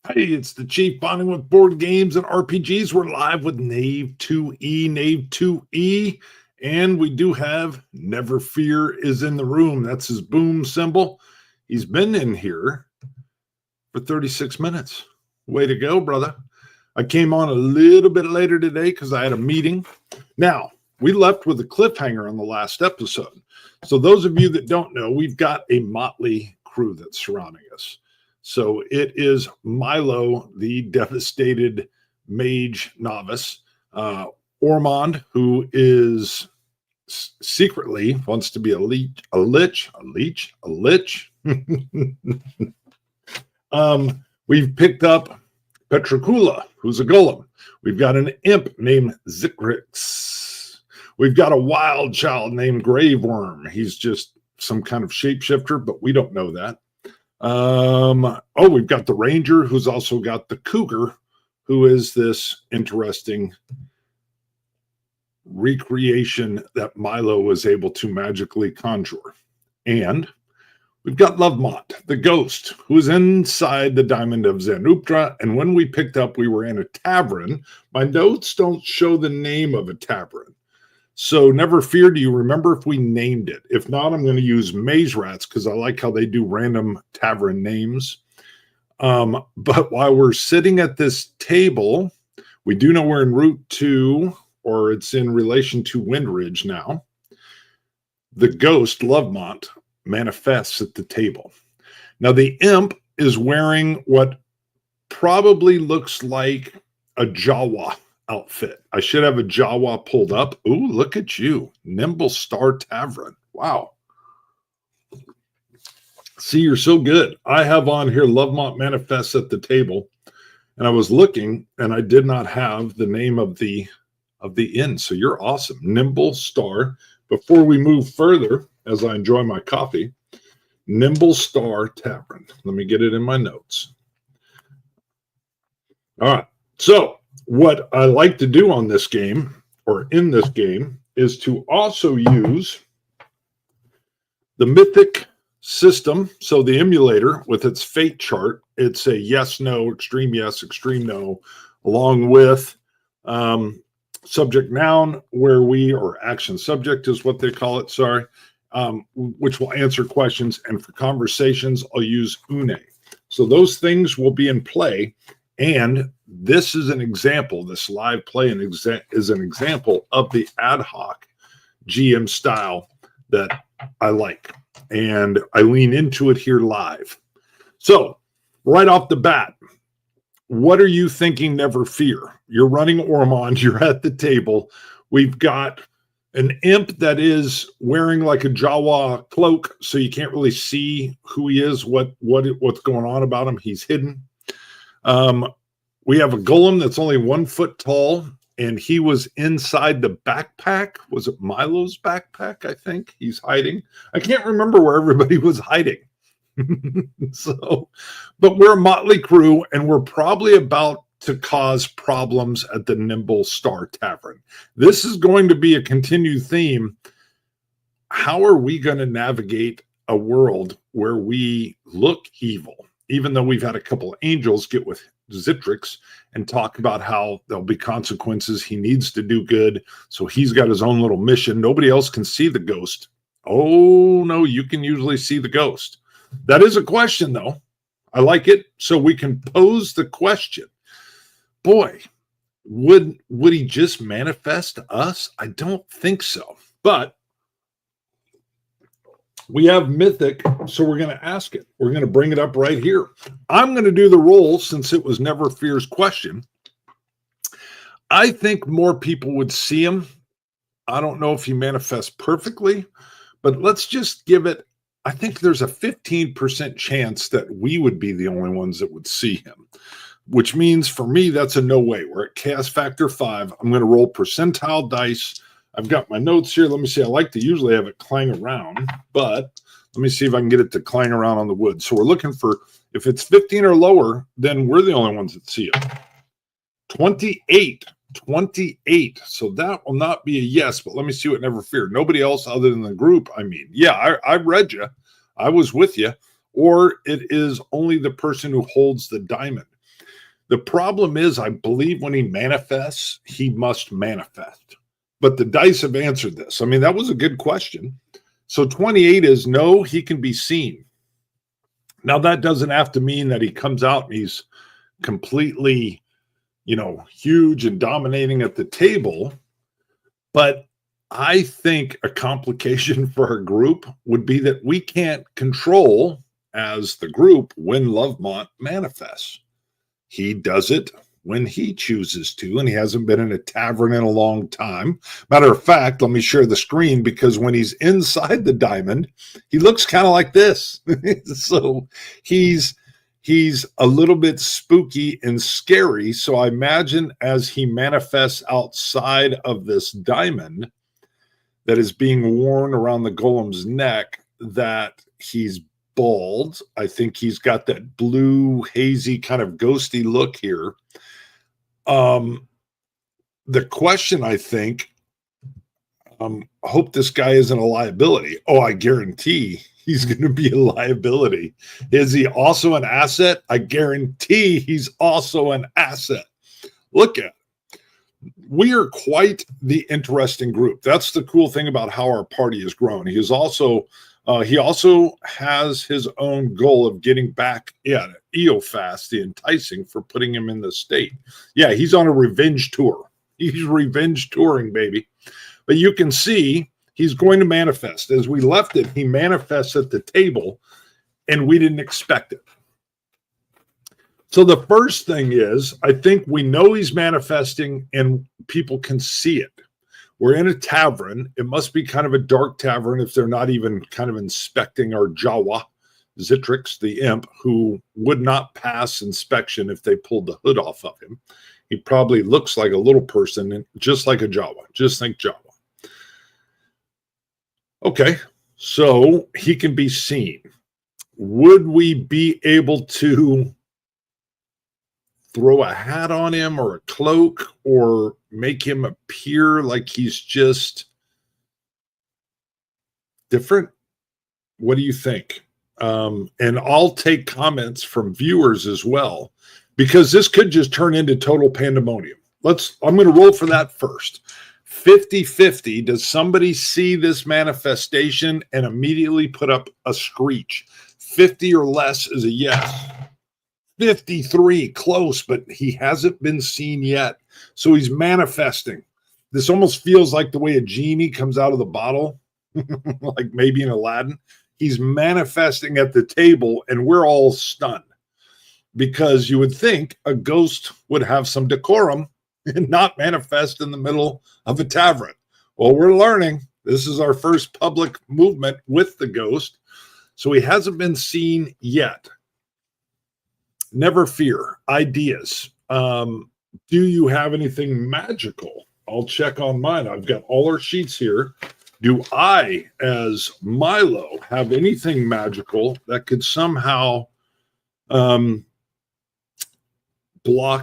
Hey, it's the Chief bonding with board games and RPGs. We're live with Knave 2E, and we do have Never Fear is in the room. That's his boom symbol. He's been in here for 36 minutes. Way to go, brother. I came on a little bit later today because I had a meeting. Now, we left with a cliffhanger on the last episode. So those of you that don't know, we've got a motley crew that's surrounding us. So it is Milo, the devastated mage novice, Ormond, who is secretly wants to be a lich. We've picked up Petricula, who's a golem. We've got an imp named Zikrix. We've got a wild child named Graveworm. He's just some kind of shapeshifter, but we don't know that. We've got the ranger, who's also got the cougar, who is this interesting recreation that Milo was able to magically conjure. And we've got Lovemont, the ghost, who is inside the Diamond of Zanuptra. And when we picked up, we were in a tavern. My notes don't show the name of a tavern. So Never Fear, do you remember if we named it? If not, I'm going to use Maze Rats because I like how they do random tavern names. But while we're sitting at this table, we do know we're in Route 2, or it's in relation to Windridge now. The ghost, Lovemont, manifests at the table. Now, the imp is wearing what probably looks like a Jawa outfit. I should have a Jawa pulled up. Ooh, look at you. Nimble Star Tavern. Wow. See, you're so good. I have on here Lovemont manifests at the table, and I was looking, and I did not have the name of the inn. So you're awesome. Nimble Star. Before we move further, as I enjoy my coffee, Nimble Star Tavern. Let me get it in my notes. All right. So what I like to do on this game, or in this game, is to also use the mythic system. So the emulator with its fate chart, it's a yes, no, extreme yes, extreme no, along with subject noun, or action subject is what they call it, sorry, which will answer questions. And for conversations, I'll use une. So those things will be in play. And this is an example, this live play is an example of the ad hoc GM style that I like. And I lean into it here live. So right off the bat, what are you thinking, Never Fear? You're running Ormond, you're at the table. We've got an imp that is wearing like a Jawa cloak, so you can't really see who he is, what's going on about him. He's hidden. We have a golem that's only 1 foot tall, and he was inside the backpack. Was it Milo's backpack? I think he's hiding. I can't remember where everybody was hiding. But we're a motley crew, and we're probably about to cause problems at the Nimble Star Tavern. This is going to be a continued theme. How are we going to navigate a world where we look evil, even though we've had a couple of angels get with Zitrix and talk about how there'll be consequences. He needs to do good. So he's got his own little mission. Nobody else can see the ghost. Oh, no, you can usually see the ghost. That is a question, though. I like it. So we can pose the question. Boy, would he just manifest us? I don't think so. But we have mythic, so we're going to ask it. We're going to bring it up right here. I'm going to do the roll since it was Never Fear's question. I think more people would see him. I don't know if he manifests perfectly, but let's just give it, I think there's a 15% chance that we would be the only ones that would see him, which means for me, that's a no way. We're at chaos factor 5. I'm going to roll percentile dice. I've got my notes here. Let me see. I like to usually have it clang around, but let me see if I can get it to clang around on the wood. So we're looking for, if it's 15 or lower, then we're the only ones that see it. 28. So that will not be a yes, but let me see what Never Fear. Nobody else other than the group. I mean, yeah, I read you. I was with you. Or it is only the person who holds the diamond. The problem is, I believe when he manifests, he must manifest. But the dice have answered this. I mean, that was a good question. So 28 is no, he can be seen. Now, that doesn't have to mean that he comes out and he's completely, huge and dominating at the table. But I think a complication for our group would be that we can't control, as the group, when Lovemont manifests. He does it when he chooses to, and he hasn't been in a tavern in a long time. Matter of fact, let me share the screen, because when he's inside the diamond, he looks kind of like this. So he's a little bit spooky and scary. So I imagine as he manifests outside of this diamond that is being worn around the golem's neck, that he's bald. I think he's got that blue, hazy, kind of ghosty look here. The question, I think, hope this guy isn't a liability. Oh, I guarantee he's going to be a liability. Is he also an asset? I guarantee he's also an asset. Look at it. We are quite the interesting group. That's the cool thing about how our party has grown. He also has his own goal of getting back at Eofast, the enticing, for putting him in the state. Yeah, he's on a revenge tour. He's revenge touring, baby. But you can see he's going to manifest. As we left it, he manifests at the table, and we didn't expect it. So the first thing is, I think we know he's manifesting, and people can see it. We're in a tavern. It must be kind of a dark tavern if they're not even kind of inspecting our Jawa, Zitrix, the imp, who would not pass inspection if they pulled the hood off of him. He probably looks like a little person, just like a Jawa. Just think Jawa. Okay, so he can be seen. Would we be able to throw a hat on him or a cloak, or make him appear like he's just different? What do you think? And I'll take comments from viewers as well, because this could just turn into total pandemonium. I'm going to roll for that first. 50-50. Does somebody see this manifestation and immediately put up a screech? 50 or less is a yes. 53, close, but he hasn't been seen yet. So he's manifesting. This almost feels like the way a genie comes out of the bottle, like maybe in Aladdin. He's manifesting at the table, and we're all stunned, because you would think a ghost would have some decorum and not manifest in the middle of a tavern. Well, we're learning. This is our first public movement with the ghost. So he hasn't been seen yet. Never fear. Ideas. Do you have anything magical? I'll check on mine. I've got all our sheets here. Do I, as Milo, have anything magical that could somehow block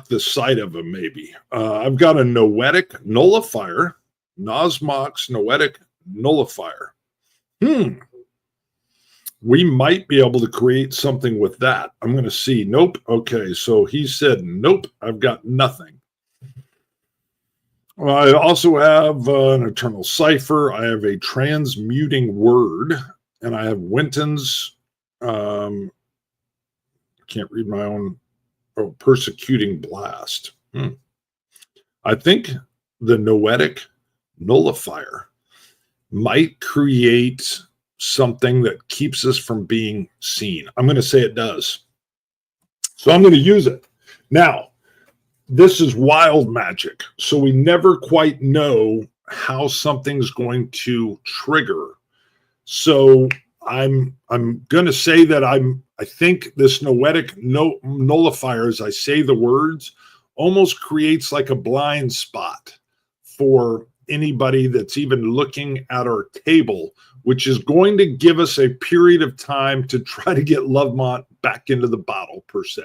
the sight of him, maybe? I've got a noetic nullifier. Nosmox noetic nullifier. We might be able to create something with that. I'm going to see. Nope. Okay, so he said nope. I've got nothing. I also have an eternal cipher. I have a transmuting word, and I have Winton's. Can't read my own. Oh, persecuting blast. I think the noetic nullifier might create something that keeps us from being seen. I'm going to say it does. So I'm going to use it. Now, this is wild magic, so we never quite know how something's going to trigger. So I'm going to say that I think this noetic nullifier, as I say the words, almost creates like a blind spot for anybody that's even looking at our table, which is going to give us a period of time to try to get Lovemont back into the bottle, per se.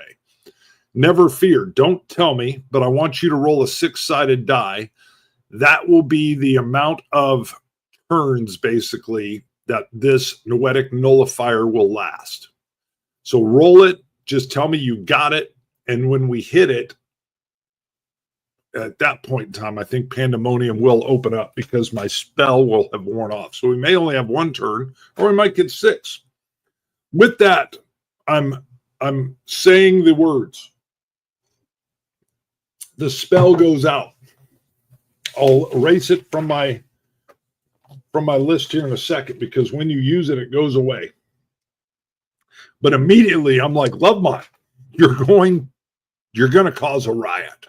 Never fear. Don't tell me, but I want you to roll a 6-sided die. That will be the amount of turns, basically, that this noetic nullifier will last. So roll it. Just tell me you got it. And when we hit it, at that point in time, I think Pandemonium will open up because my spell will have worn off. So we may only have one turn, or we might get 6. With that, I'm saying the words. The spell goes out. I'll erase it from my list here in a second, because when you use it, it goes away. But immediately I'm like, Lovemont, you're going to cause a riot.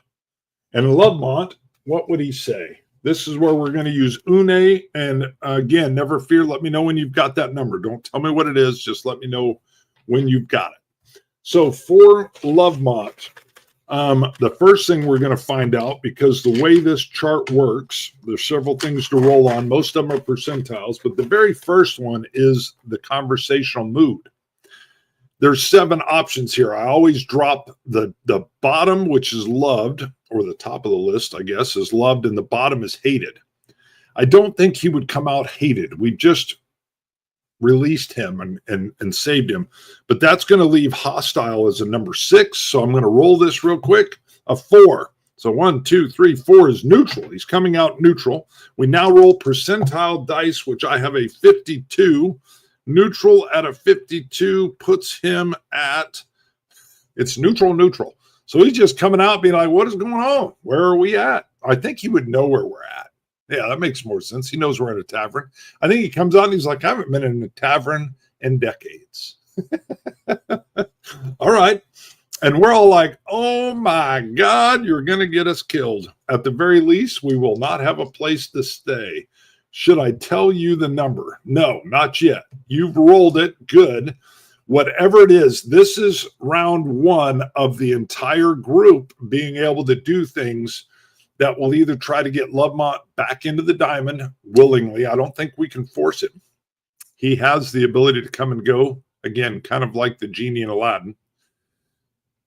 And Lovemont, what would he say? This is where we're going to use Une. And again, never fear. Let me know when you've got that number. Don't tell me what it is. Just let me know when you've got it. So for Lovemont, the first thing we're going to find out, because the way this chart works, there's several things to roll on. Most of them are percentiles, but the very first one is the conversational mood. There's 7 options here. I always drop the bottom, which is loved, or the top of the list, I guess, is loved, and the bottom is hated. I don't think he would come out hated. We just released him and saved him. But that's going to leave hostile as a number 6. So I'm going to roll this real quick. A 4. So 1, 2, 3, 4 is neutral. He's coming out neutral. We now roll percentile dice, which I have a 52. Neutral at a 52 puts him at, it's neutral. So he's just coming out being like, what is going on? Where are we at? I think he would know where we're at. Yeah, that makes more sense. He knows we're at a tavern. I think he comes out and he's like, I haven't been in a tavern in decades. All right. And we're all like, oh my God, you're going to get us killed. At the very least, we will not have a place to stay. Should I tell you the number? No, not yet. You've rolled it. Good. Whatever it is, this is round 1 of the entire group being able to do things that will either try to get Lovemont back into the diamond willingly. I don't think we can force him. He has the ability to come and go, again, kind of like the genie in Aladdin.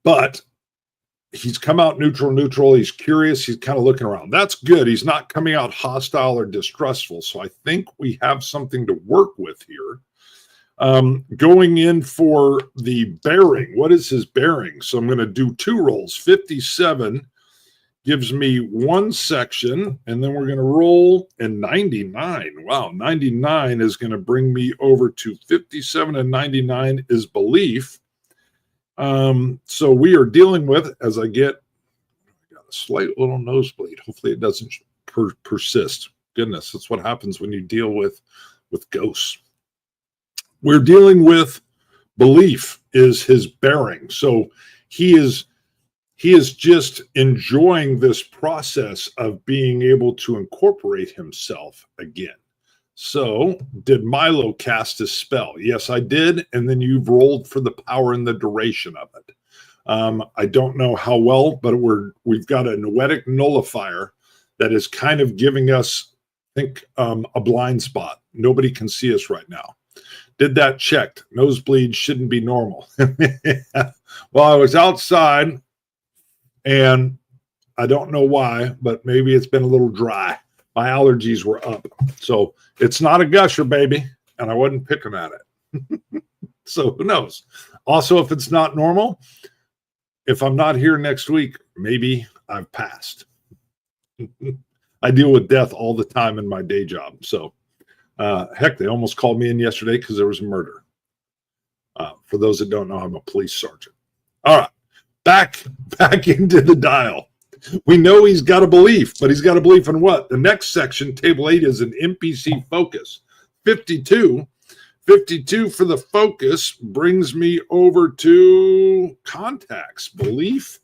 But he's come out neutral. He's curious. He's kind of looking around. That's good. He's not coming out hostile or distrustful. So I think we have something to work with here. Going in for the bearing. What is his bearing? So I'm going to do 2 rolls. 57 gives me 1 section, and then we're going to roll in 99. Wow, 99 is going to bring me over to 57, and 99 is belief. So we are dealing with, as I got a slight little nosebleed. Hopefully it doesn't persist. Goodness, that's what happens when you deal with ghosts. We're dealing with belief is his bearing. So he is just enjoying this process of being able to incorporate himself again. So, did Milo cast a spell? Yes, I did. And then you've rolled for the power and the duration of it. I don't know how well, but we've got a noetic nullifier that is kind of giving us, I think, a blind spot. Nobody can see us right now. Did that checked. Nosebleed shouldn't be normal. Well, I was outside, and I don't know why, but maybe it's been a little dry. My allergies were up. So it's not a gusher, baby. And I wasn't picking at it. So who knows? Also, if it's not normal, if I'm not here next week, maybe I've passed. I deal with death all the time in my day job. So heck, they almost called me in yesterday because there was a murder. For those that don't know, I'm a police sergeant. All right, back into the dial. We know he's got a belief, but he's got a belief in what? The next section, table 8, is an NPC focus. 52 for the focus brings me over to contacts, belief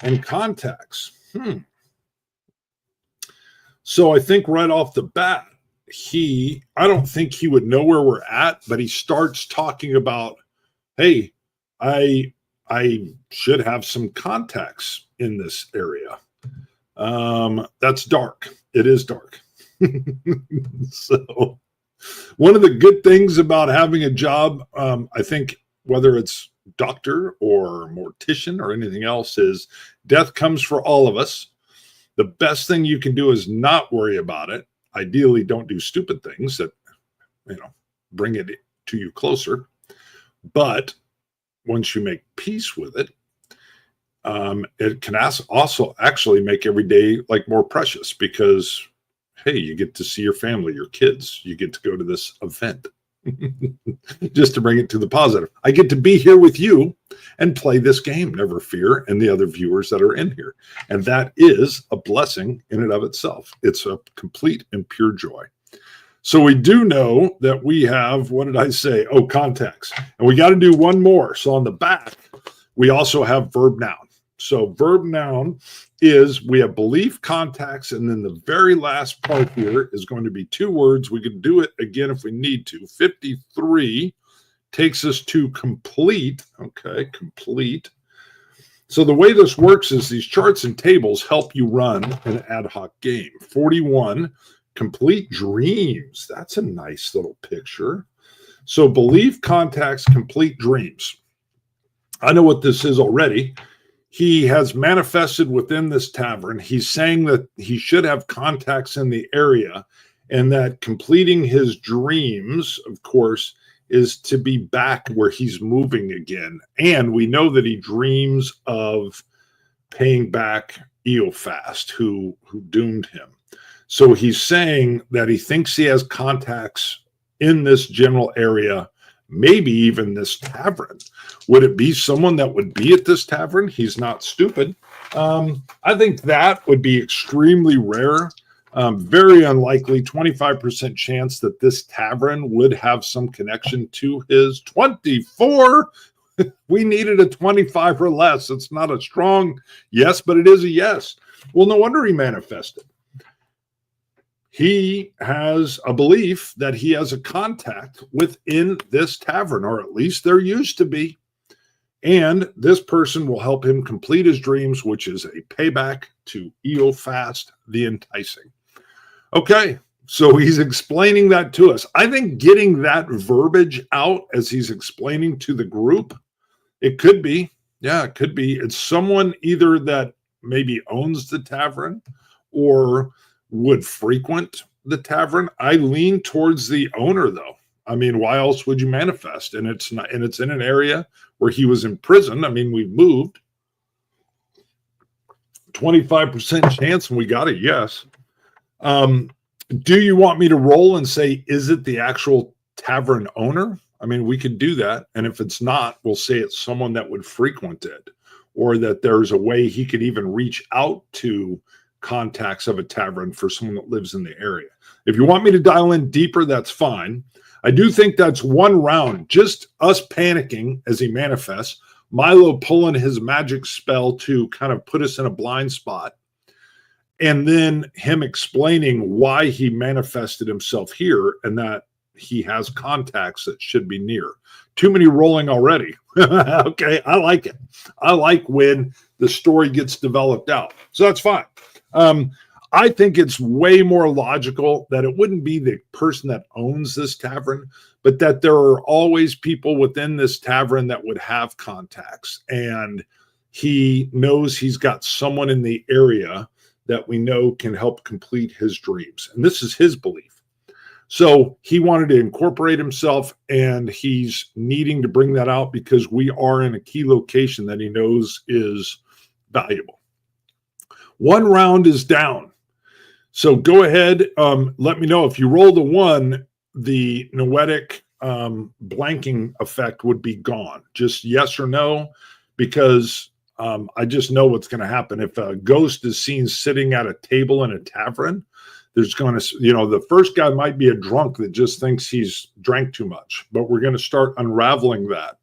and contacts. So I think right off the bat, I don't think he would know where we're at, but he starts talking about, hey, I should have some contacts in this area. That's dark. It is dark. So one of the good things about having a job, I think, whether it's doctor or mortician or anything else, is death comes for all of us. The best thing you can do is not worry about it. Ideally, don't do stupid things that, bring it to you closer. But once you make peace with it, it can also actually make every day like more precious because, hey, you get to see your family, your kids, you get to go to this event. Just to bring it to the positive, I get to be here with you and play this game, never fear, and the other viewers that are in here. And that is a blessing in and of itself. It's a complete and pure joy. So we do know that we have, what did I say? Oh, contacts. And we got to do one more. So on the back, we also have verb noun. So verb noun is we have belief, contacts, and then the very last part here is going to be 2 words. We can do it again if we need to. 53 takes us to complete. Okay, complete. So the way this works is these charts and tables help you run an ad hoc game. 41, complete dreams. That's a nice little picture. So belief, contacts, complete dreams. I know what this is already. He has manifested within this tavern. He's saying that he should have contacts in the area and that completing his dreams, of course, is to be back where he's moving again. And we know that he dreams of paying back Eofast, who doomed him. So he's saying that he thinks he has contacts in this general area, maybe even this tavern. Would it be someone that would be at this tavern? He's not stupid. I think that would be extremely rare. Very unlikely, 25% chance that this tavern would have some connection to his 24. We needed a 25 or less. It's not a strong yes, but it is a yes. Well, no wonder he manifested. He has a belief that he has a contact within this tavern, or at least there used to be. And this person will help him complete his dreams, which is a payback to Eofast the Enticing. Okay, so he's explaining that to us. I think getting that verbiage out as he's explaining to the group, it could be. Yeah, it could be. It's someone either that maybe owns the tavern or would frequent the tavern. I lean towards the owner, though. I mean, why else would you manifest? And it's not, and it's in an area where he was in prison. I mean, we've moved. 25% chance, and we got a yes. Do you want me to roll and say, is it the actual tavern owner? I mean, we could do that. And if it's not, we'll say it's someone that would frequent it, or that there's a way he could even reach out to contacts of a tavern for someone that lives in the area. If you want me to dial in deeper, that's fine. I do think that's one round, just us panicking as he manifests, Milo pulling his magic spell to kind of put us in a blind spot, and then him explaining why he manifested himself here and that he has contacts that should be near. Too many rolling already. Okay, I like it. I like when the story gets developed out. So that's fine. I think it's way more logical that it wouldn't be the person that owns this tavern, but that there are always people within this tavern that would have contacts. And he knows he's got someone in the area that we know can help complete his dreams. And this is his belief. So he wanted to incorporate himself, and he's needing to bring that out because we are in a key location that he knows is valuable. One round is down. So go ahead. Let me know if you roll the 1, the noetic blanking effect would be gone. Just yes or no, because I just know what's going to happen. If a ghost is seen sitting at a table in a tavern, there's going to, the first guy might be a drunk that just thinks he's drank too much, but we're going to start unraveling that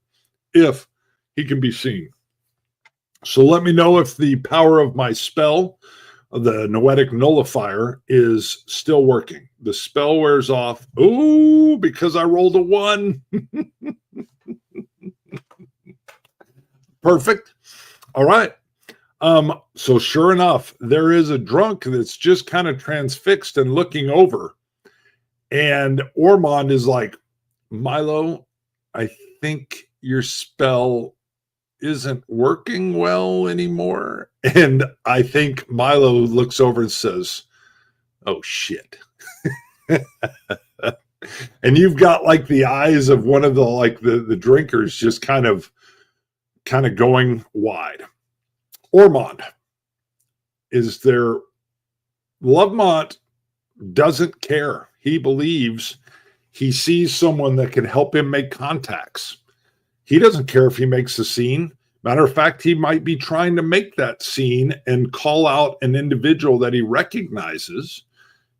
if he can be seen. So let me know if the power of my spell, the noetic nullifier, is still working. The spell wears off. Oh, because I rolled a 1. Perfect. All right. So sure enough, there is a drunk that's just kind of transfixed and looking over. And Ormond is like, Milo, I think your spell isn't working well anymore. And I think Milo looks over and says, oh shit. And you've got like the eyes of one of the drinkers just kind of going wide. Ormond is there. Lovemont doesn't care. He believes he sees someone that can help him make contacts. He doesn't care if he makes a scene. Matter of fact, he might be trying to make that scene and call out an individual that he recognizes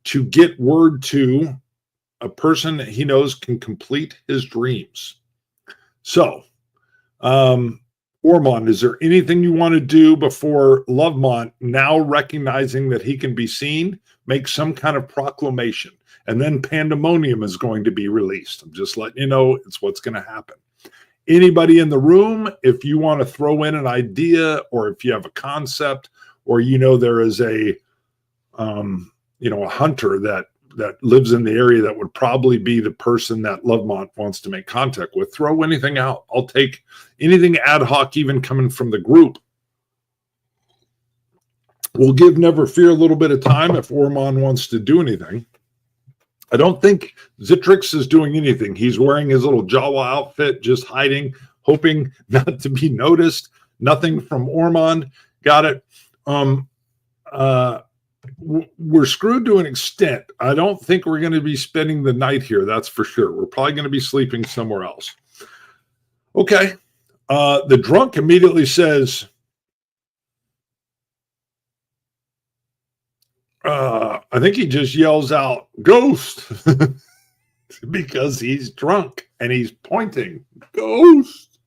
to get word to a person that he knows can complete his dreams. So, Ormond, is there anything you want to do before Lovemont, now recognizing that he can be seen, make some kind of proclamation? And then Pandemonium is going to be released. I'm just letting you know it's what's going to happen. Anybody in the room, if you want to throw in an idea, or if you have a concept, or there is a a hunter that lives in the area that would probably be the person that Lovemont wants to make contact with, throw anything out. I'll take anything ad hoc, even coming from the group. We'll give Never Fear a little bit of time if Ormond wants to do anything. I don't think Zitrix is doing anything. He's wearing his little Jawa outfit, just hiding, hoping not to be noticed. Nothing from Ormond. Got it. We're screwed to an extent. I don't think we're going to be spending the night here. That's for sure. We're probably going to be sleeping somewhere else. Okay. The drunk immediately says, I think he just yells out, "Ghost," because he's drunk and he's pointing, "Ghost."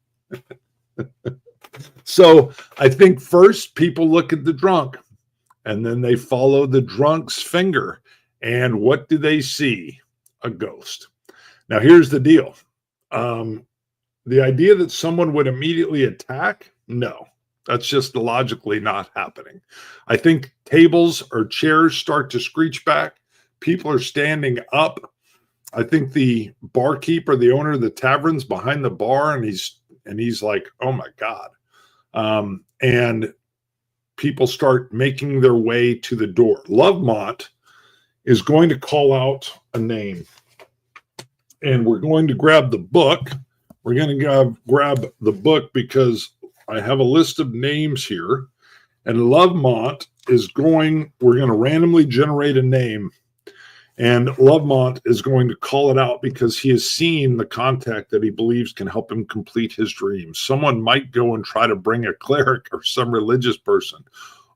So I think first people look at the drunk and then they follow the drunk's finger. And what do they see? A ghost. Now, here's the deal. The idea that someone would immediately attack, no. That's just logically not happening. I think tables or chairs start to screech back. People are standing up. I think the barkeeper, the owner of the tavern's behind the bar, and he's like, "Oh my God." And people start making their way to the door. Lovemont is going to call out a name. And we're going to grab the book. We're going to grab the book because I have a list of names here, and Lovemont we're going to randomly generate a name, and Lovemont is going to call it out because he has seen the contact that he believes can help him complete his dreams. Someone might go and try to bring a cleric or some religious person.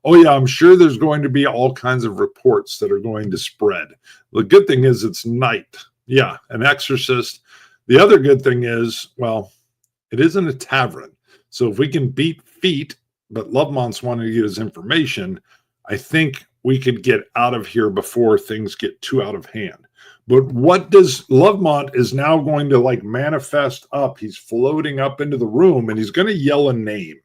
Oh yeah, I'm sure there's going to be all kinds of reports that are going to spread. The good thing is it's night. Yeah, an exorcist. The other good thing is, well, it isn't a tavern. So if we can beat feet, but Lovemont's wanting to get his information, I think we could get out of here before things get too out of hand. But what does Lovemont is now going to manifest up? He's floating up into the room and he's going to yell a name.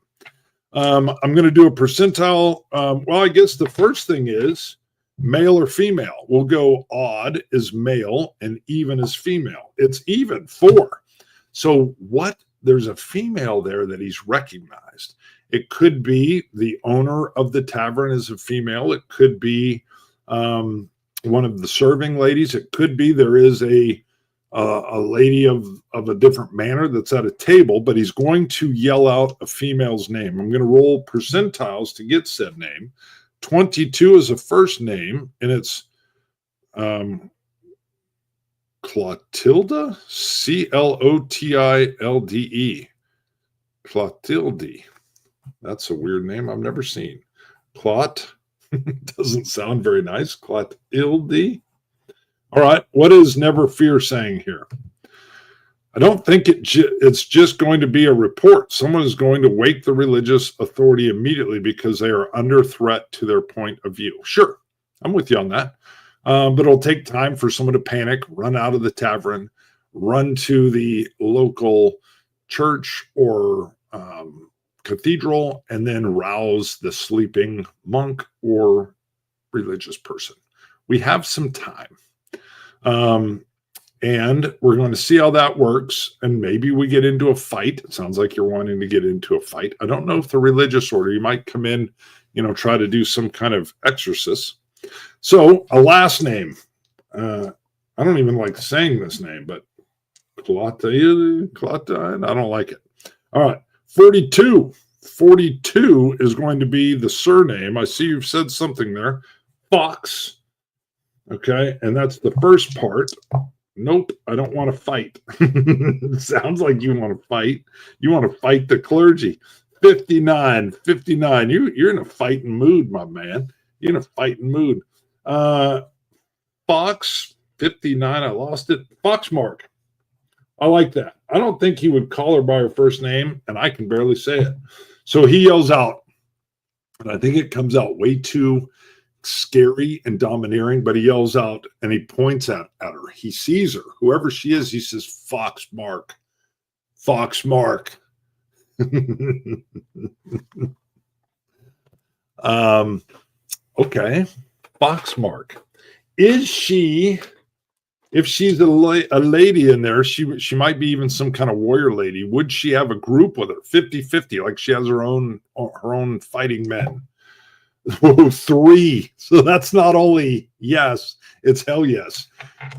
I'm going to do a percentile. Well, I guess the first thing is male or female. We'll go odd is male and even is female. It's even 4. So what? There's a female there that he's recognized. It could be the owner of the tavern is a female. It could be one of the serving ladies. It could be there is a lady of a different manner that's at a table, but he's going to yell out a female's name. I'm going to roll percentiles to get said name. 22 is a first name, and it's Clotilde, Clotilde. Clotilde. That's a weird name I've never seen. Clot doesn't sound very nice. Clotilde. All right. What is Never Fear saying here? I don't think it's just going to be a report. Someone is going to wake the religious authority immediately because they are under threat to their point of view. Sure. I'm with you on that. But it'll take time for someone to panic, run out of the tavern, run to the local church or cathedral, and then rouse the sleeping monk or religious person. We have some time. And we're going to see how that works. And maybe we get into a fight. It sounds like you're wanting to get into a fight. I don't know if the religious order, you might come in, try to do some kind of exorcist. So a last name. I don't even like saying this name, but Clotilde, I don't like it. All right. 42. 42 is going to be the surname. I see you've said something there. Fox. Okay, and that's the first part. Nope, I don't want to fight. Sounds like you want to fight. You want to fight the clergy. 59. You're in a fighting mood, my man. You're in a fighting mood. Fox, 59. I lost it. Foxmark. I like that. I don't think he would call her by her first name, and I can barely say it. So he yells out, and I think it comes out way too scary and domineering, but he yells out and he points at her. He sees her. Whoever she is, he says, Foxmark. Foxmark. Okay. Foxmark. Is she, if she's a lady in there, she might be even some kind of warrior lady. Would she have a group with her? 50-50, like she has her own fighting men. Oh, 3. So that's not only yes, it's hell yes.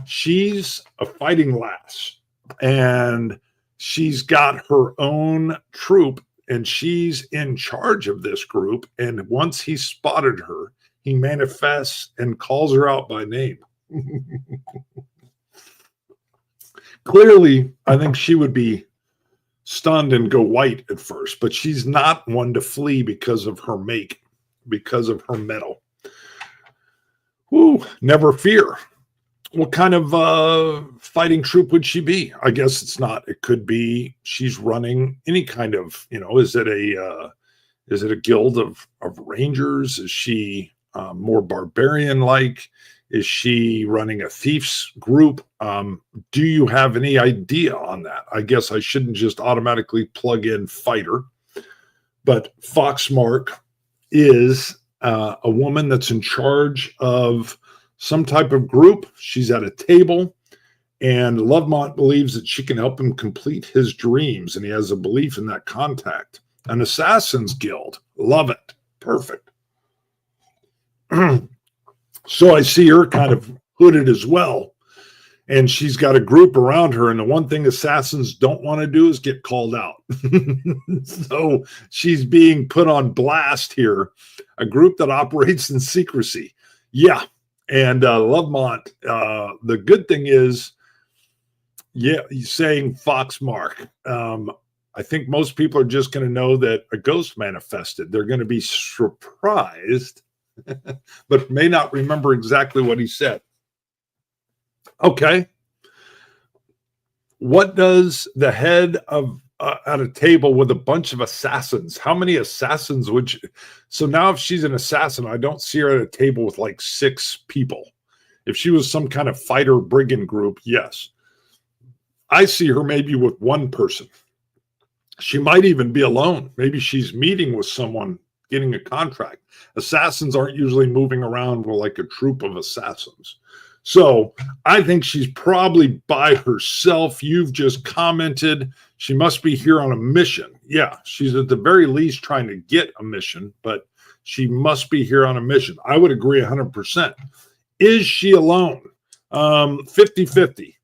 She's a fighting lass, and she's got her own troop, and she's in charge of this group. And once he spotted her, he manifests and calls her out by name. Clearly, I think she would be stunned and go white at first, but she's not one to flee because of her make. Because of her metal. Ooh, never fear. What kind of fighting troop would she be? I guess it's not. It could be she's running any kind of, is it a guild of rangers? Is she more barbarian like? Is she running a thieves group? Do you have any idea on that? I guess I shouldn't just automatically plug in fighter, but Foxmark is a woman that's in charge of some type of group. She's at a table, and Lovemont believes that she can help him complete his dreams, and he has a belief in that contact. An assassin's guild. Love it. Perfect. So I see her kind of hooded as well, and she's got a group around her, and the one thing assassins don't want to do is get called out. So she's being put on blast here, a group that operates in secrecy. Yeah, and Lovemont, the good thing is, yeah, he's saying Foxmark. I think most people are just going to know that a ghost manifested. They're going to be surprised, but may not remember exactly what he said. Okay. What does the head of at a table with a bunch of assassins? How many assassins would you? So now if she's an assassin, I don't see her at a table with like 6 people. If she was some kind of fighter brigand group, yes. I see her maybe with 1 person. She might even be alone. Maybe she's meeting with someone, getting a contract. Assassins aren't usually moving around with like a troop of assassins. So I think she's probably by herself. You've just commented she must be here on a mission. Yeah, she's at the very least trying to get a mission, but she must be here on a mission. I would agree 100%. Is she alone? 50-50.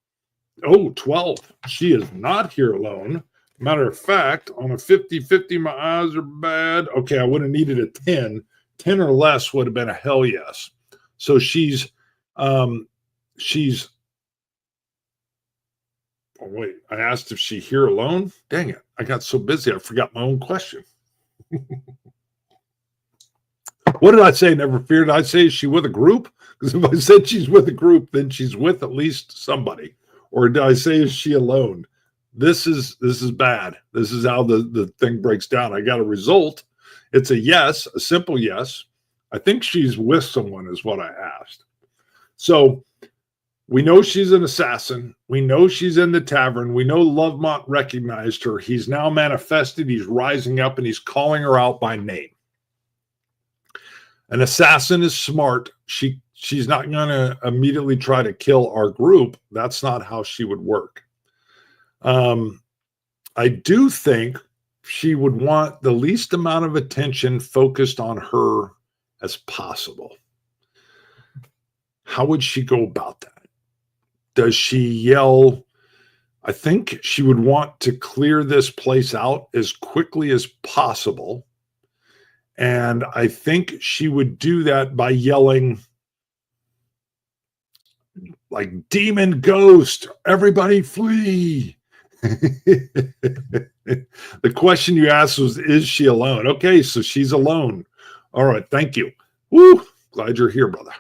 Oh, 12. She is not here alone. Matter of fact, on a 50-50, my eyes are bad. Okay, I would have needed a 10. 10 or less would have been a hell yes. So she's oh wait, I asked if she's here alone. Dang it, I got so busy I forgot my own question. What did I say? Never fear. Did I say is she with a group? Because if I said she's with a group, then she's with at least somebody. Or did I say is she alone? This is bad. This is how the thing breaks down. I got a result. It's a yes, a simple yes. I think she's with someone is what I asked. So we know she's an assassin. We know she's in the tavern. We know Lovemont recognized her. He's now manifested. He's rising up and he's calling her out by name. An assassin is smart. She's not going to immediately try to kill our group. That's not how she would work. I do think she would want the least amount of attention focused on her as possible. How would she go about that? Does she yell, I think she would want to clear this place out as quickly as possible. And I think she would do that by yelling, like, demon ghost, everybody flee. The question you asked was, is she alone? Okay, so she's alone. All right, thank you. Woo, glad you're here, brother.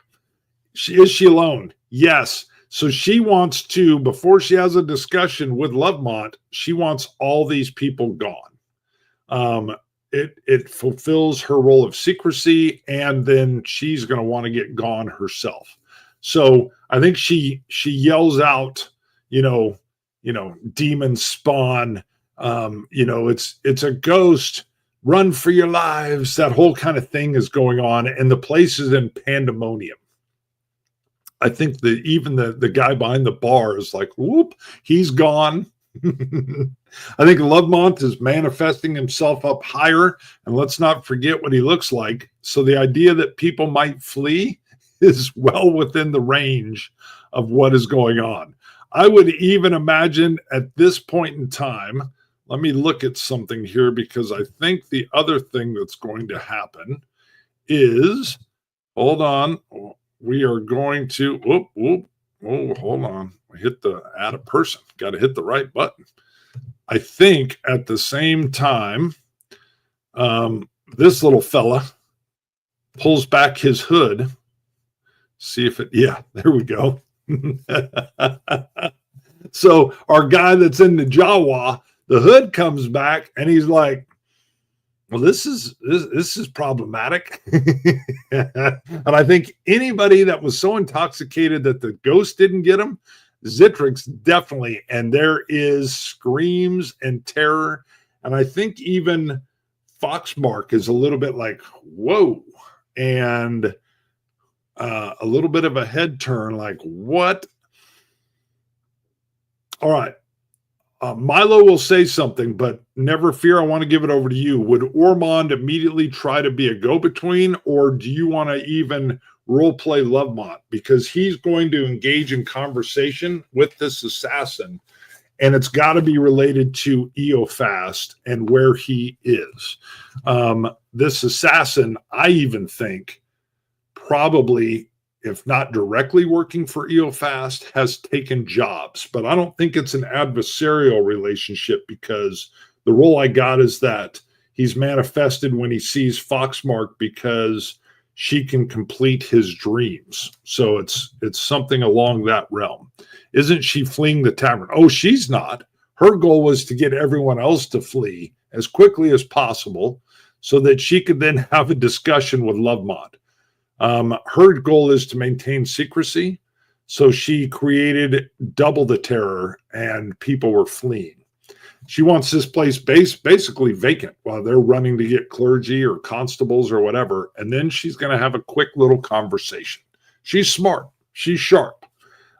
Is she alone? Yes. So she wants to, before she has a discussion with Lovemont, she wants all these people gone. It fulfills her role of secrecy, and then she's going to want to get gone herself. So I think she yells out, demon spawn, it's a ghost, run for your lives. That whole kind of thing is going on, and the place is in pandemonium. I think that even the guy behind the bar is like, whoop, he's gone. I think Lovemont is manifesting himself up higher, and let's not forget what he looks like. So the idea that people might flee is well within the range of what is going on. I would even imagine at this point in time, let me look at something here, because I think the other thing that's going to happen is, hold on, we are going to, hold on. We hit the add a person. Got to hit the right button. I think at the same time, this little fella pulls back his hood. See if yeah, there we go. So our guy that's in the Jawa, the hood comes back and he's like, well, this is problematic. And I think anybody that was so intoxicated that the ghost didn't get him, Zitrix definitely. And there is screams and terror. And I think even Foxmark is a little bit like, whoa. And a little bit of a head turn, like, what? All right. Milo will say something, but never fear. I want to give it over to you. Would Ormond immediately try to be a go-between, or do you want to even role play Lovemont? Because he's going to engage in conversation with this assassin, and it's got to be related to Eofast and where he is. This assassin, I even think, probably, if not directly working for Eofast, has taken jobs. But I don't think it's an adversarial relationship, because the role I got is that he's manifested when he sees Foxmark because she can complete his dreams. So it's something along that realm. Isn't she fleeing the tavern? Oh, she's not. Her goal was to get everyone else to flee as quickly as possible so that she could then have a discussion with Lovemont. Her goal is to maintain secrecy, so she created double the terror, and people were fleeing. She wants this place basically vacant while they're running to get clergy or constables or whatever, and then she's going to have a quick little conversation. She's smart. She's sharp.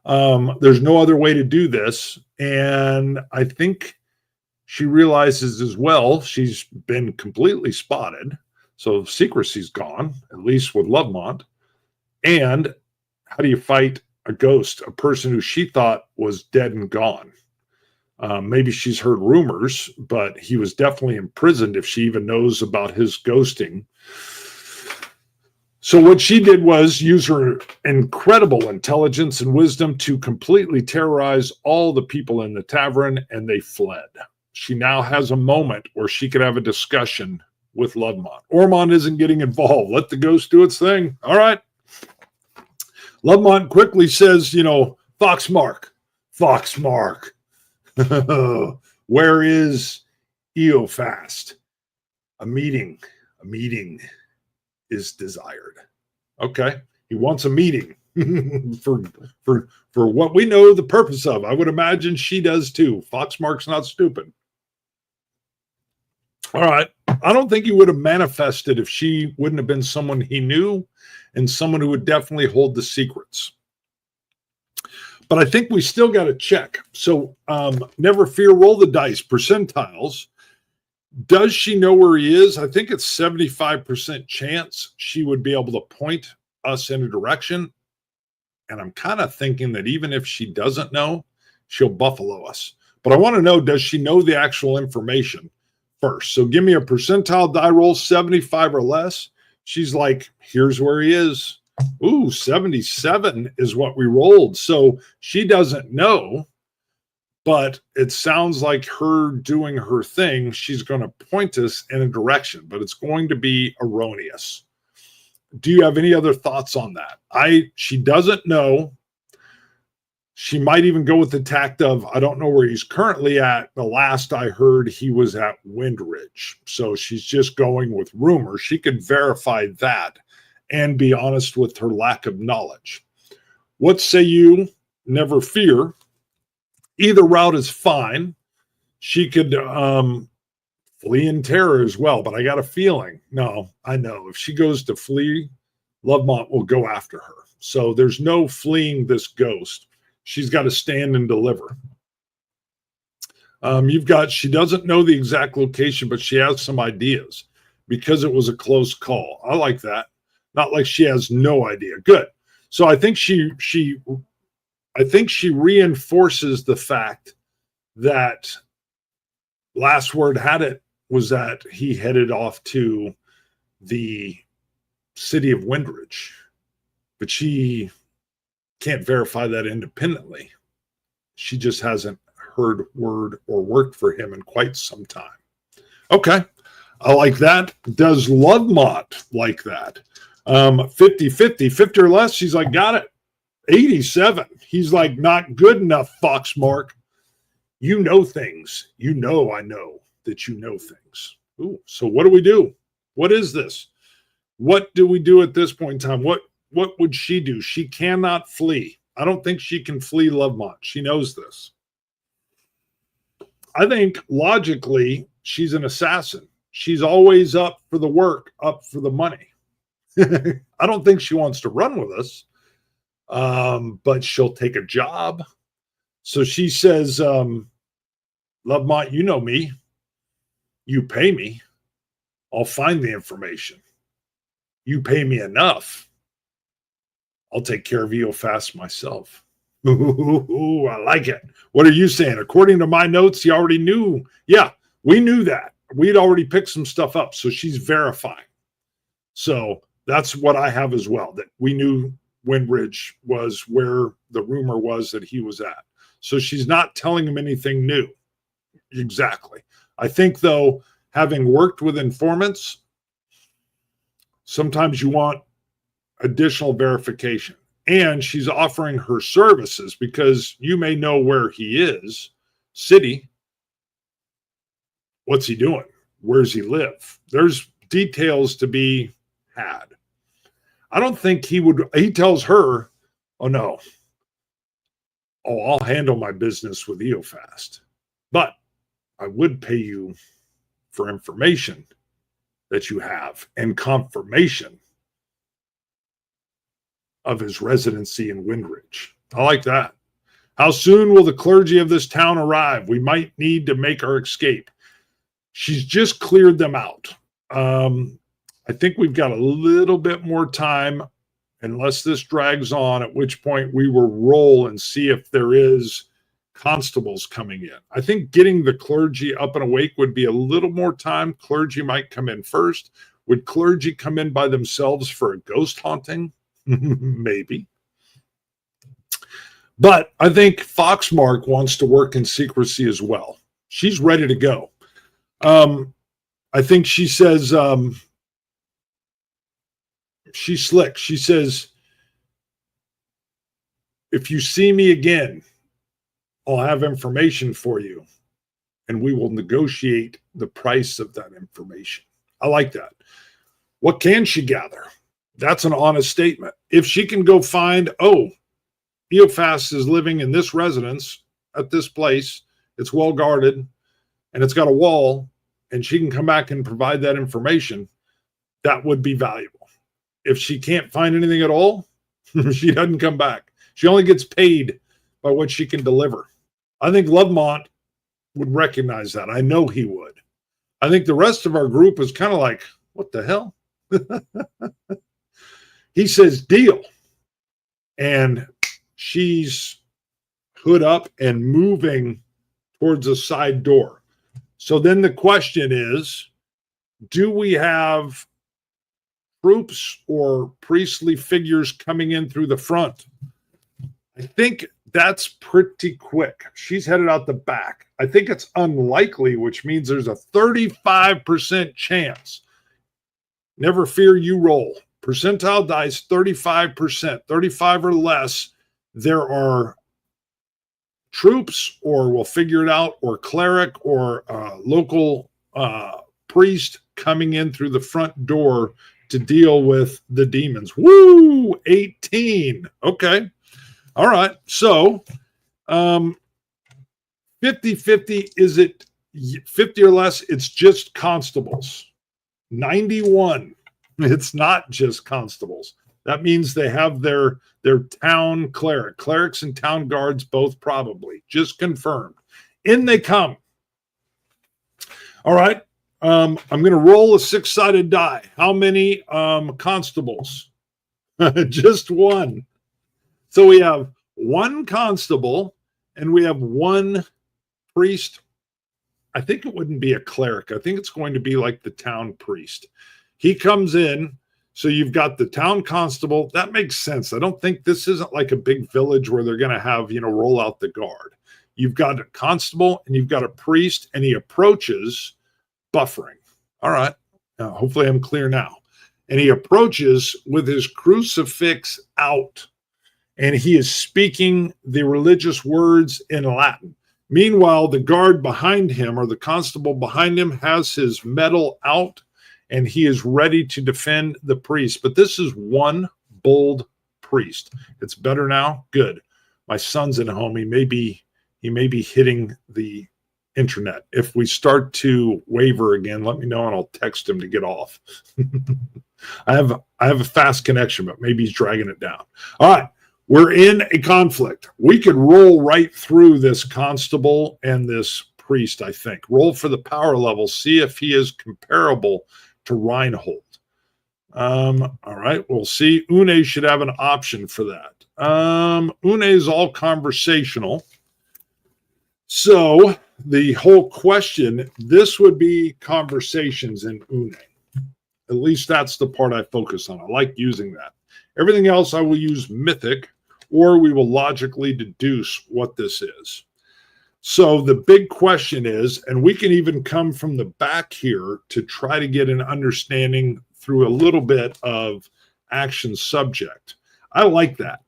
There's no other way to do this, and I think she realizes as well she's been completely spotted. So secrecy's gone, at least with Lovemont. And how do you fight a ghost, a person who she thought was dead and gone? Maybe she's heard rumors, but he was definitely imprisoned if she even knows about his ghosting. So what she did was use her incredible intelligence and wisdom to completely terrorize all the people in the tavern, and they fled. She now has a moment where she could have a discussion with Lovemont. Ormond isn't getting involved. Let the ghost do its thing. All right. Lovemont quickly says, Foxmark. Where is Eofast? A meeting is desired. Okay. He wants a meeting for what we know the purpose of. I would imagine she does too. Foxmark's not stupid. All right. I don't think he would have manifested if she wouldn't have been someone he knew and someone who would definitely hold the secrets. But I think we still got to check. So never fear, roll the dice, percentiles. Does she know where he is? I think it's 75% chance she would be able to point us in a direction. And I'm kind of thinking that even if she doesn't know, she'll buffalo us. But I want to know, does she know the actual information first? So give me a percentile die roll, 75 or less. She's like, here's where he is. Ooh, 77 is what we rolled. So she doesn't know, but it sounds like her doing her thing. She's going to point us in a direction, but it's going to be erroneous. Do you have any other thoughts on that? She doesn't know. She might even go with the tact of, I don't know where he's currently at. The last I heard, he was at Windridge. So she's just going with rumor. She could verify that and be honest with her lack of knowledge. What say you? Never fear. Either route is fine. She could flee in terror as well, but I got a feeling. No, I know. If she goes to flee, Lovemont will go after her. So there's no fleeing this ghost. She's got to stand and deliver. She doesn't know the exact location, but she has some ideas because it was a close call. I like that. Not like she has no idea. Good. So I think she reinforces the fact that last word had it was that he headed off to the city of Windridge, but she can't verify that independently. She just hasn't heard word or worked for him in quite some time. Okay, I like that. Does Lovemont like that? 50-50, 50 or less. She's like, got it. 87. He's like, not good enough, Foxmark. You know things. You know I know that you know things. Ooh, so what do we do? What is this? What do we do at this point in time? What would she do? She cannot flee. I don't think she can flee Lovemont. She knows this. I think logically, she's an assassin. She's always up for the work, up for the money. I don't think she wants to run with us, but she'll take a job. So she says, Lovemont, you know me. You pay me. I'll find the information. You pay me enough. I'll take care of Eofast myself. Ooh, I like it. What are you saying? According to my notes, he already knew. Yeah, we knew that. We'd already picked some stuff up. So she's verifying. So that's what I have as well, that we knew Windridge was where the rumor was that he was at. So she's not telling him anything new. Exactly. I think, though, having worked with informants, sometimes you want additional verification. And she's offering her services because you may know where he is. City. What's he doing? Where's he live? There's details to be had. I don't think he tells her, oh no. Oh, I'll handle my business with Eofast. But I would pay you for information that you have and confirmation of his residency in Windridge. I like that. How soon will the clergy of this town arrive? We might need to make our escape. She's just cleared them out. I think we've got a little bit more time, unless this drags on, at which point we will roll and see if there is constables coming in. I think getting the clergy up and awake would be a little more time. Clergy might come in first. Would clergy come in by themselves for a ghost haunting? Maybe. But I think Foxmark wants to work in secrecy as well. She's ready to go. I think she says, she's slick. She says, if you see me again, I'll have information for you, and we will negotiate the price of that information. I like that. What can she gather? That's an honest statement. If she can go find, Eofast is living in this residence at this place, it's well guarded, and it's got a wall, and she can come back and provide that information, that would be valuable. If she can't find anything at all, she doesn't come back. She only gets paid by what she can deliver. I think Lovemont would recognize that. I know he would. I think the rest of our group is kind of like, what the hell? He says, deal. And she's hood up and moving towards a side door. So then the question is, do we have troops or priestly figures coming in through the front? I think that's pretty quick. She's headed out the back. I think it's unlikely, which means there's a 35% chance. Never fear, you roll. Percentile dice, 35%, 35 or less. There are troops, or we'll figure it out, or cleric, or local priest coming in through the front door to deal with the demons. Woo! 18. Okay. All right. So 50-50, is it 50 or less? It's just constables. 91. It's not just constables. That means they have their town cleric. Clerics and town guards both probably. Just confirmed. In they come. All right. I'm going to roll a 6-sided die. How many constables? Just one. So we have one constable and we have one priest. I think it wouldn't be a cleric. I think it's going to be like the town priest. He comes in. So you've got the town constable. That makes sense. I don't think this isn't like a big village where they're going to have, roll out the guard. You've got a constable and you've got a priest, and he approaches buffering. All right. Now, hopefully I'm clear now. And he approaches with his crucifix out, and he is speaking the religious words in Latin. Meanwhile, the guard behind him, or the constable behind him, has his medal out, and he is ready to defend the priest. But this is one bold priest. It's better now? Good. My son's at home. He may be hitting the internet. If we start to waver again, let me know and I'll text him to get off. I have a fast connection, but maybe he's dragging it down. All right. We're in a conflict. We could roll right through this constable and this priest, I think. Roll for the power level. See if he is comparable to Reinhold. All right, we'll see. Une should have an option for that. Une is all conversational. So the whole question, this would be conversations in Une. At least that's the part I focus on. I like using that. Everything else I will use mythic, or we will logically deduce what this is. So the big question is, and we can even come from the back here to try to get an understanding through a little bit of action subject. I like that.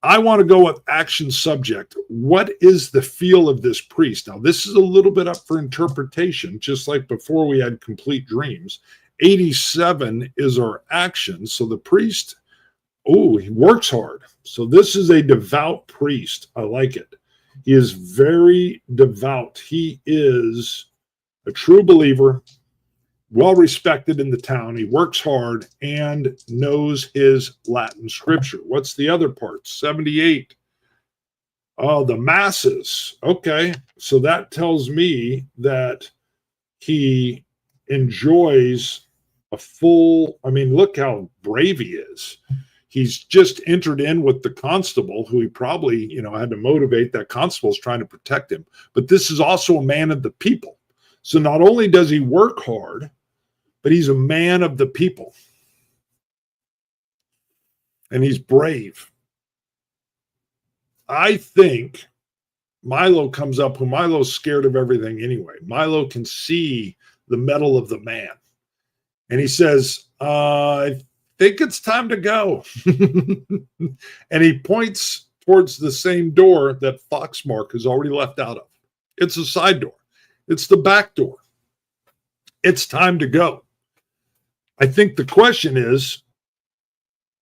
I want to go with action subject. What is the feel of this priest? Now, this is a little bit up for interpretation, just like before we had complete dreams. 87 is our action. So the priest, he works hard. So this is a devout priest. I like it. He is very devout. He is a true believer, well respected in the town. He works hard and knows his Latin scripture. What's the other part? 78. Oh, the masses. Okay. So that tells me that he enjoys a full, look how brave he is. He's just entered in with the constable, who he probably, had to motivate. That constable's trying to protect him. But this is also a man of the people. So not only does he work hard, but he's a man of the people. And he's brave. I think Milo comes up, who Milo's scared of everything anyway. Milo can see the mettle of the man. And he says, I think it's time to go. And he points towards the same door that Foxmark has already left out of. It's a side door. It's the back door. It's time to go. I think the question is,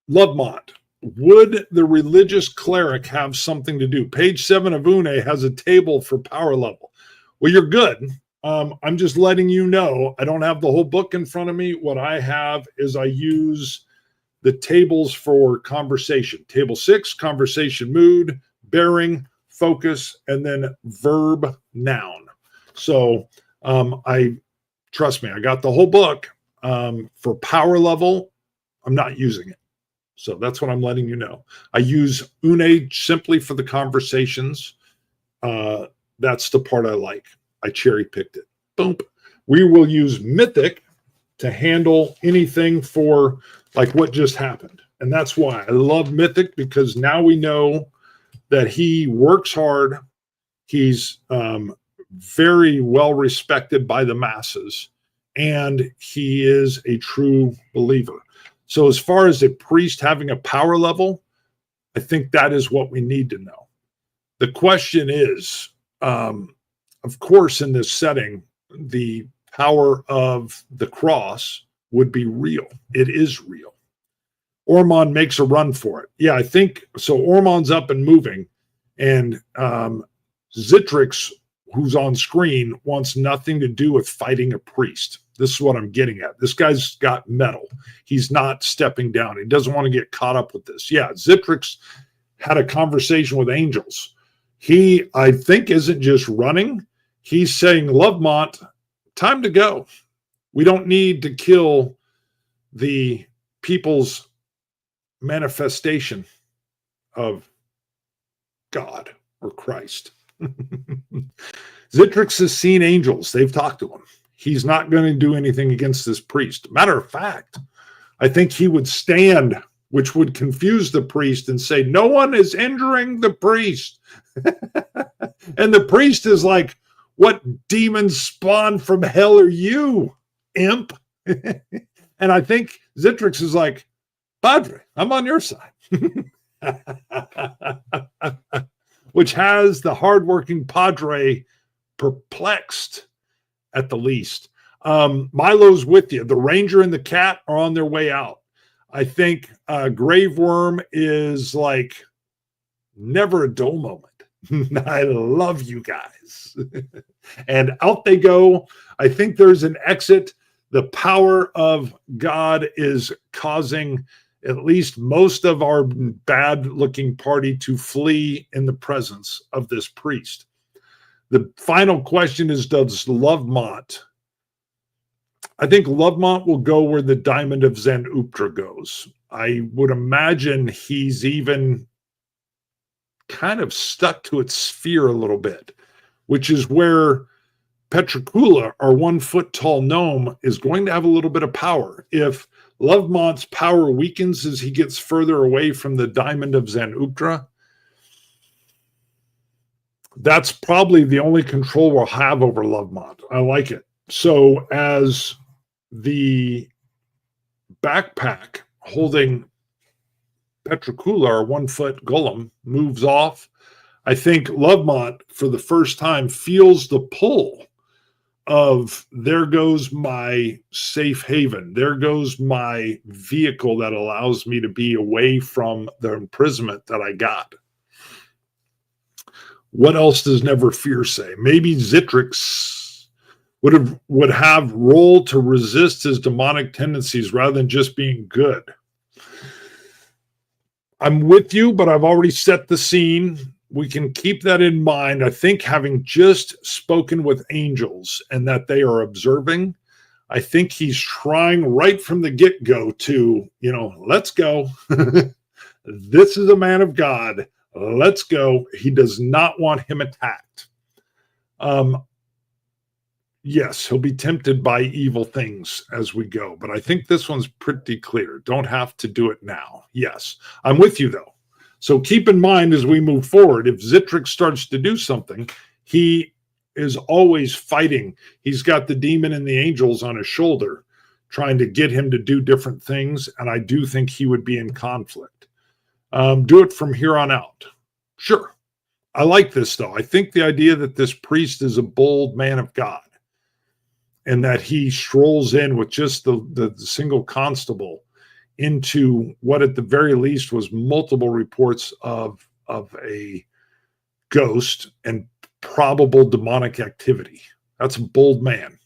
Lovemont, would the religious cleric have something to do? Page 7 of Une has a table for power level. Well, you're good. I'm just letting you know, I don't have the whole book in front of me. What I have is I use the tables for conversation. Table 6, conversation mood, bearing, focus, and then verb noun. So trust me, I got the whole book. For power level, I'm not using it. So that's what I'm letting you know. I use Une simply for the conversations. That's the part I like. I cherry picked it. Boom. We will use Mythic to handle anything for like what just happened. And that's why I love Mythic, because now we know that he works hard. He's very well respected by the masses, and he is a true believer. So as far as a priest having a power level, I think that is what we need to know. The question is, of course, in this setting, the power of the cross would be real. It is real. Ormond makes a run for it. Yeah, I think so. Ormond's up and moving, and Zitrix, who's on screen, wants nothing to do with fighting a priest. This is what I'm getting at. This guy's got metal. He's not stepping down. He doesn't want to get caught up with this. Yeah, Zitrix had a conversation with angels. He, I think, isn't just running. He's saying, Lovemont, time to go. We don't need to kill the people's manifestation of God or Christ. Zitrix has seen angels. They've talked to him. He's not going to do anything against this priest. Matter of fact, I think he would stand, which would confuse the priest, and say, no one is injuring the priest. And the priest is like, what demons spawned from hell are you, imp? And I think Zitrix is like, Padre, I'm on your side. Which has the hardworking Padre perplexed at the least. Milo's with you. The Ranger and the Cat are on their way out. I think Grave Worm is like never a dull moment. I love you guys. And out they go. I think there's an exit. The power of God is causing at least most of our bad-looking party to flee in the presence of this priest. The final question is, does Lovemont? I think Lovemont will go where the Diamond of Zen-Uptra goes. I would imagine he's even kind of stuck to its sphere a little bit, which is where Petricula, our 1-foot-tall gnome, is going to have a little bit of power. If Lovemont's power weakens as he gets further away from the Diamond of Zen-Uptra, that's probably the only control we'll have over Lovemont. I like it. So as the backpack holding Petricula, our 1-foot golem, moves off, I think Lovemont, for the first time, feels the pull of, there goes my safe haven. There goes my vehicle that allows me to be away from the imprisonment that I got. What else does Never Fear say? Maybe Zitrix would have role to resist his demonic tendencies rather than just being good. I'm with you, but I've already set the scene. We can keep that in mind. I think having just spoken with angels and that they are observing, I think he's trying right from the get-go to, let's go. This is a man of God. Let's go. He does not want him attacked. Yes, he'll be tempted by evil things as we go, but I think this one's pretty clear. Don't have to do it now. Yes, I'm with you, though. So keep in mind as we move forward, if Zitrix starts to do something, he is always fighting. He's got the demon and the angels on his shoulder trying to get him to do different things, and I do think he would be in conflict. Do it from here on out. Sure. I like this, though. I think the idea that this priest is a bold man of God and that he strolls in with just the single constable into what at the very least was multiple reports of a ghost and probable demonic activity. That's a bold man.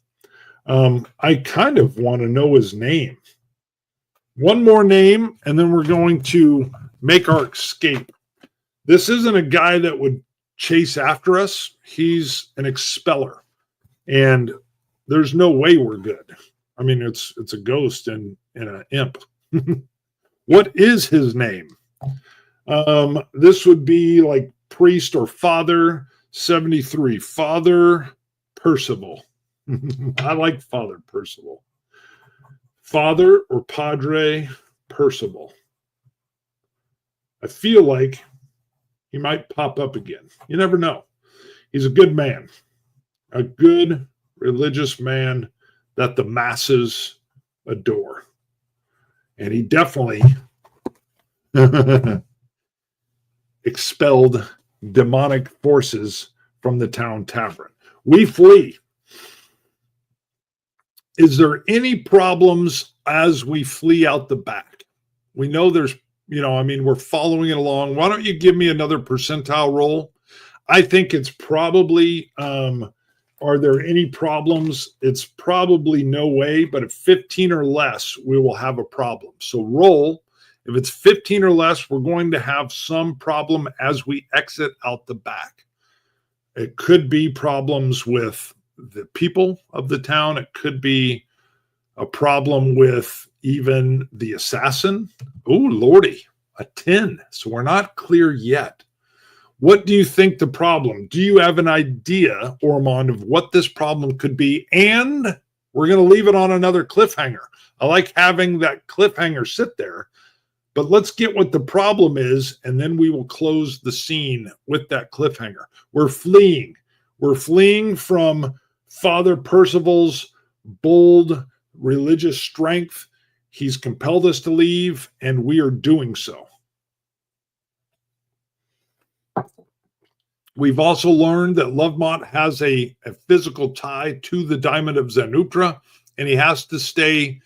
I kind of want to know his name. One more name, and then we're going to make our escape. This isn't a guy that would chase after us. He's an expeller, and there's no way we're good. I mean, it's a ghost and an imp. What is his name? This would be like priest or father, 73, Father Percival. I like Father Percival. Father or Padre Percival. I feel like he might pop up again. You never know. He's a good man, a good religious man that the masses adore. And he definitely expelled demonic forces from the town tavern. We flee. Is there any problems as we flee out the back? We know there's, we're following it along. Why don't you give me another percentile roll? I think it's probably, are there any problems? It's probably no way, but at 15 or less, we will have a problem. So roll. If it's 15 or less, we're going to have some problem as we exit out the back. It could be problems with the people of the town. It could be a problem with even the assassin. Oh, Lordy, a 10. So we're not clear yet. What do you think the problem? Do you have an idea, Ormond, of what this problem could be? And we're going to leave it on another cliffhanger. I like having that cliffhanger sit there. But let's get what the problem is, and then we will close the scene with that cliffhanger. We're fleeing. We're fleeing from Father Percival's bold religious strength. He's compelled us to leave, and we are doing so. We've also learned that Lovemont has a physical tie to the Diamond of Zenuptra, and he has to stay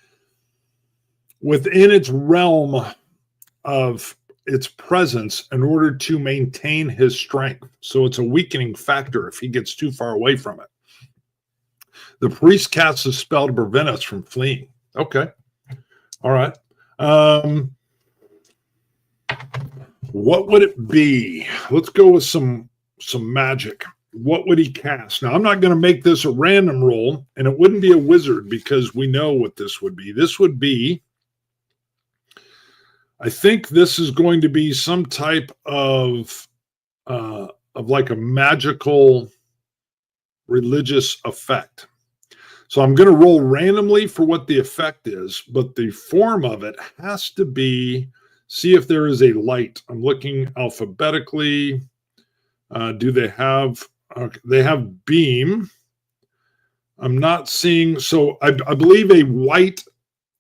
within its realm of its presence in order to maintain his strength. So it's a weakening factor if he gets too far away from it. The priest casts a spell to prevent us from fleeing. Okay. All right. What would it be? Let's go with some magic. What would he cast? Now, I'm not going to make this a random roll, and it wouldn't be a wizard because we know what this would be. This would be, I think this is going to be some type of like a magical religious effect. So I'm going to roll randomly for what the effect is, but the form of it has to be, see if there is a light. I'm looking alphabetically. Do they have, they have beam. I'm not seeing, so I believe a white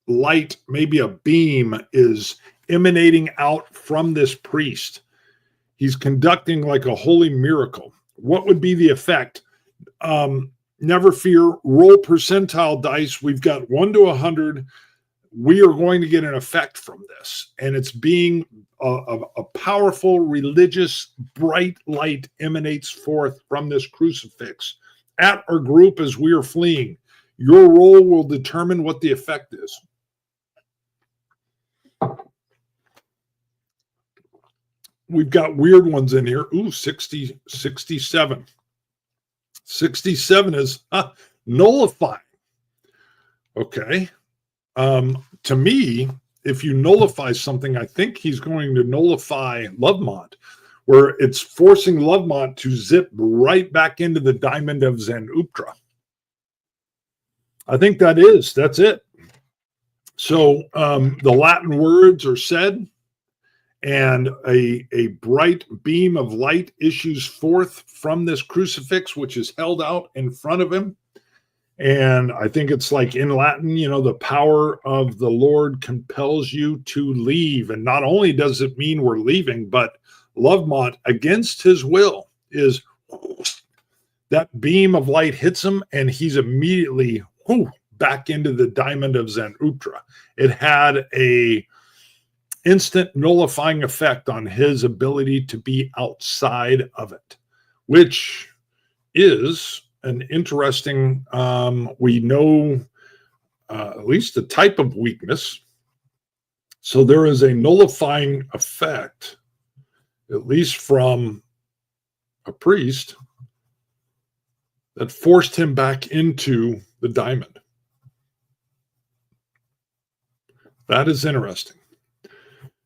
light, maybe a beam, is emanating out from this priest. He's conducting like a holy miracle. What would be the effect? Never fear, roll percentile dice. We've got 1 to 100. We are going to get an effect from this. And it's being a powerful, religious, bright light emanates forth from this crucifix at our group as we are fleeing. Your roll will determine what the effect is. We've got weird ones in here. Ooh, 67. 67 is nullifying. Okay. To me, if you nullify something, I think he's going to nullify Lovemont, where it's forcing Lovemont to zip right back into the Diamond of Zenuptra. I think that's it. So the Latin words are said, and a bright beam of light issues forth from this crucifix, which is held out in front of him. And I think it's like in Latin, the power of the Lord compels you to leave. And not only does it mean we're leaving, but Lovemont, against his will, is that beam of light hits him, and he's immediately back into the Diamond of Zenuptra. It had a instant nullifying effect on his ability to be outside of it, which is an interesting, we know at least the type of weakness. So there is a nullifying effect, at least from a priest, that forced him back into the diamond. That is interesting,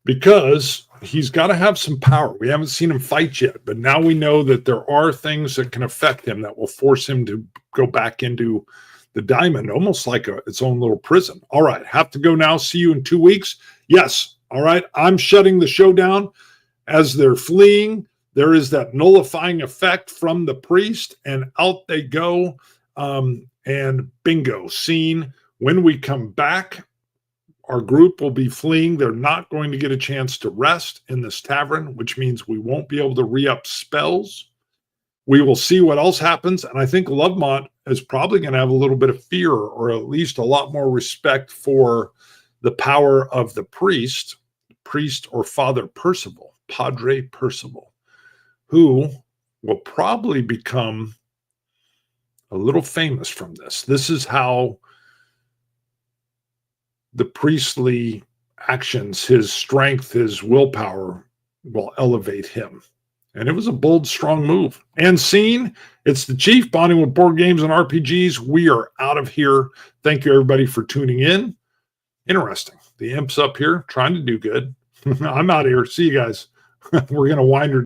because he's got to have some power. We haven't seen him fight yet, but now we know that there are things that can affect him that will force him to go back into the diamond, almost like its own little prison. All right, have to go now. See you in 2 weeks. Yes. All right, I'm shutting the show down. As they're fleeing, there is that nullifying effect from the priest, and out they go. And bingo, scene. When we come back, our group will be fleeing. They're not going to get a chance to rest in this tavern, which means we won't be able to re-up spells. We will see what else happens. And I think Lovemont is probably going to have a little bit of fear, or at least a lot more respect for the power of the priest or Father Percival, Padre Percival, who will probably become a little famous from this. This is how the priestly actions, his strength, his willpower will elevate him. And it was a bold, strong move. And scene, it's the Chief bonding with board games and RPGs. We are out of here. Thank you, everybody, for tuning in. Interesting. The imp's up here trying to do good. I'm out of here. See you guys. We're going to wind her